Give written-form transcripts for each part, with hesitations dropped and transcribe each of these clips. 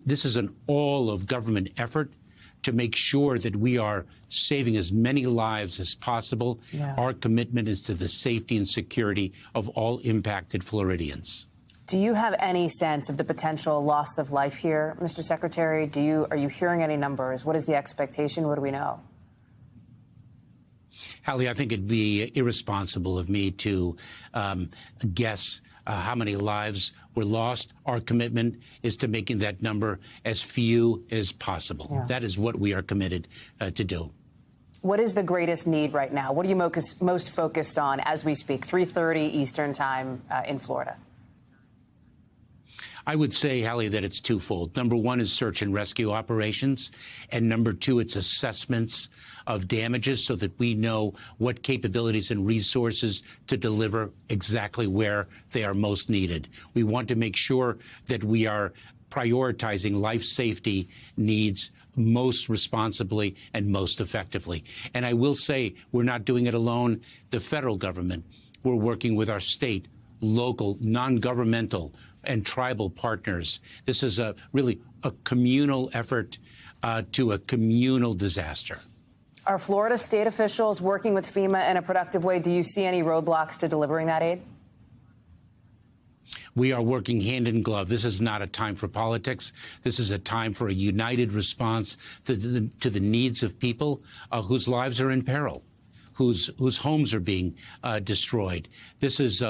this is an all of government effort to make sure that we are saving as many lives as possible. Yeah. Our commitment is to the safety and security of all impacted Floridians. Do you have any sense of the potential loss of life here, Mr. Secretary? Are you hearing any numbers? What is the expectation? What do we know? Hallie, I think it'd be irresponsible of me to guess how many lives were lost. Our commitment is to making that number as few as possible. Yeah. That is what we are committed to do. What is the greatest need right now? What are you most focused on as we speak, 3:30 Eastern time in Florida? I would say, Hallie, that it's twofold. Number one is search and rescue operations. And number two, it's assessments of damages so that we know what capabilities and resources to deliver exactly where they are most needed. We want to make sure that we are prioritizing life safety needs most responsibly and most effectively. And I will say we're not doing it alone. The federal government, we're working with our state, local, non-governmental, and tribal partners. This is really a communal effort to a communal disaster. Are Florida state officials working with FEMA in a productive way? Do you see any roadblocks to delivering that aid? We are working hand in glove. This is not a time for politics. This is a time for a united response to the needs of people whose lives are in peril, whose homes are being destroyed. This is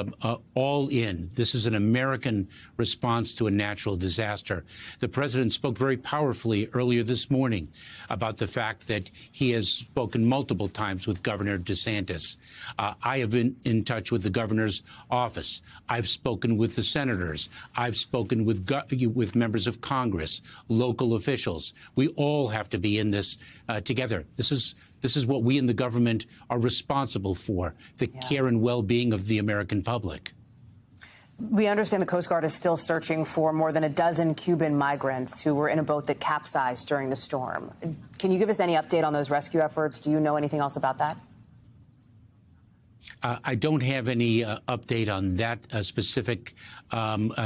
all in. This is an American response to a natural disaster. The president spoke very powerfully earlier this morning about the fact that he has spoken multiple times with Governor DeSantis. I have been in touch with the governor's office. I've spoken with the senators. I've spoken with members of Congress, local officials. We all have to be in this together. This is what we in the government are responsible for, the care and well-being of the American public. We understand the Coast Guard is still searching for more than a dozen Cuban migrants who were in a boat that capsized during the storm. Can you give us any update on those rescue efforts? Do you know anything else about that? I don't have any update on that specific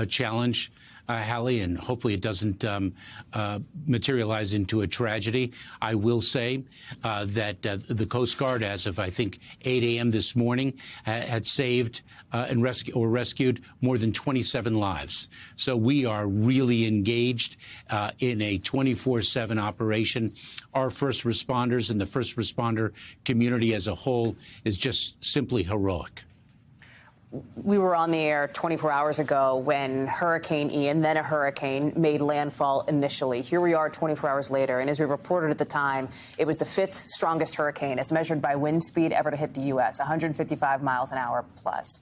challenge, Hallie, and hopefully it doesn't materialize into a tragedy. I will say that the Coast Guard, as of, I think, 8 a.m. this morning, had saved and rescued more than 27 lives. So we are really engaged in a 24/7 operation. Our first responders and the first responder community as a whole is just simply heroic. We were on the air 24 hours ago when Hurricane Ian, then a hurricane, made landfall initially. Here we are 24 hours later, and as we reported at the time, it was the 5th strongest hurricane as measured by wind speed ever to hit the U.S., 155 miles an hour plus.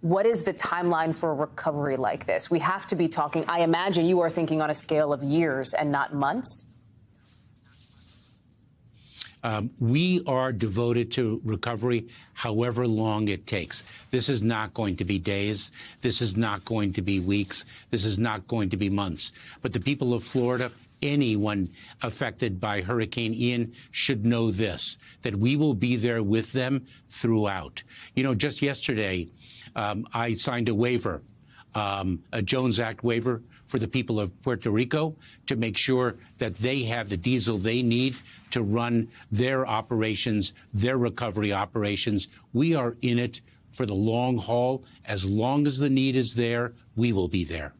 What is the timeline for a recovery like this? We have to be talking, I imagine you are thinking on a scale of years and not months. We are devoted to recovery however long it takes. This is not going to be days. This is not going to be weeks. This is not going to be months. But the people of Florida, anyone affected by Hurricane Ian, should know this, that we will be there with them throughout. You know, just yesterday, I signed a waiver, a Jones Act waiver for the people of Puerto Rico to make sure that they have the diesel they need to run their operations, their recovery operations. We are in it for the long haul. As long as the need is there, we will be there.